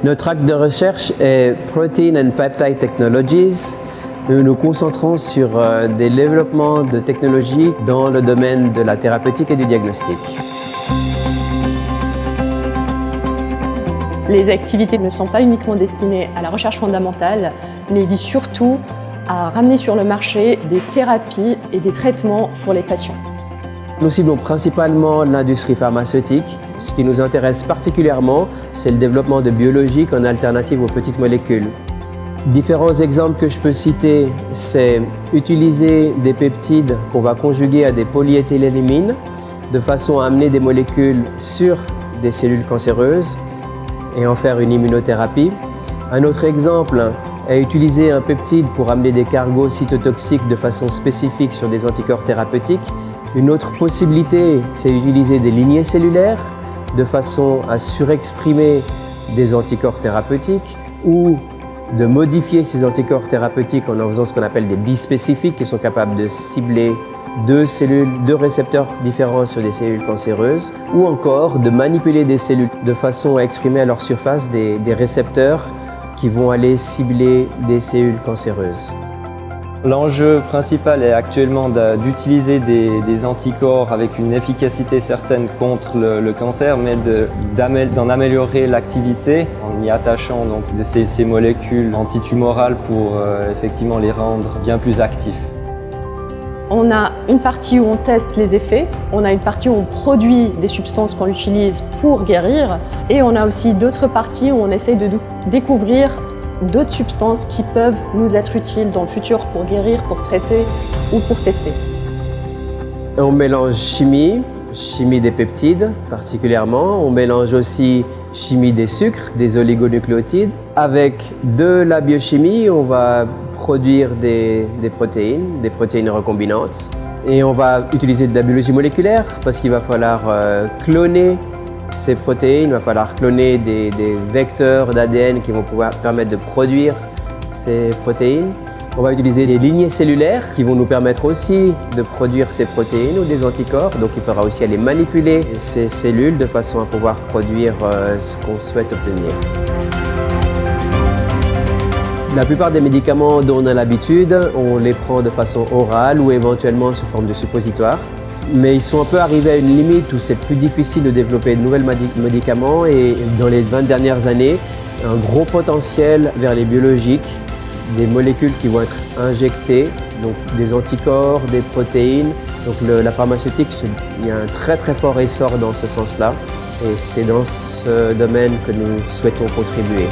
Notre axe de recherche est Protein and Peptide Technologies. Nous nous concentrons sur des développements de technologies dans le domaine de la thérapeutique et du diagnostic. Les activités ne sont pas uniquement destinées à la recherche fondamentale, mais visent surtout à ramener sur le marché des thérapies et des traitements pour les patients. Nous ciblons principalement l'industrie pharmaceutique. Ce qui nous intéresse particulièrement, c'est le développement de biologiques en alternative aux petites molécules. Différents exemples que je peux citer, c'est utiliser des peptides qu'on va conjuguer à des polyéthylénamines de façon à amener des molécules sur des cellules cancéreuses et en faire une immunothérapie. Un autre exemple est utiliser un peptide pour amener des cargos cytotoxiques de façon spécifique sur des anticorps thérapeutiques. Une autre possibilité, c'est utiliser des lignées cellulaires de façon à surexprimer des anticorps thérapeutiques ou de modifier ces anticorps thérapeutiques en faisant ce qu'on appelle des bispécifiques qui sont capables de cibler deux récepteurs différents sur des cellules cancéreuses ou encore de manipuler des cellules de façon à exprimer à leur surface des récepteurs qui vont aller cibler des cellules cancéreuses. L'enjeu principal est actuellement d'utiliser des anticorps avec une efficacité certaine contre le cancer, mais d'en améliorer l'activité en y attachant donc ces molécules antitumorales pour effectivement les rendre bien plus actifs. On a une partie où on teste les effets, on a une partie où on produit des substances qu'on utilise pour guérir, et on a aussi d'autres parties où on essaye de découvrir d'autres substances qui peuvent nous être utiles dans le futur pour guérir, pour traiter ou pour tester. On mélange chimie des peptides particulièrement. On mélange aussi chimie des sucres, des oligonucléotides. Avec de la biochimie, on va produire des protéines recombinantes. Et on va utiliser de la biologie moléculaire parce qu'il va falloir cloner ces protéines, il va falloir cloner des vecteurs d'ADN qui vont pouvoir permettre de produire ces protéines. On va utiliser des lignées cellulaires qui vont nous permettre aussi de produire ces protéines ou des anticorps. Donc il faudra aussi aller manipuler ces cellules de façon à pouvoir produire ce qu'on souhaite obtenir. La plupart des médicaments dont on a l'habitude, on les prend de façon orale ou éventuellement sous forme de suppositoire. Mais ils sont un peu arrivés à une limite où c'est plus difficile de développer de nouveaux médicaments et dans les 20 dernières années, un gros potentiel vers les biologiques, des molécules qui vont être injectées, donc des anticorps, des protéines. Donc la pharmaceutique, il y a un très très fort essor dans ce sens-là et c'est dans ce domaine que nous souhaitons contribuer.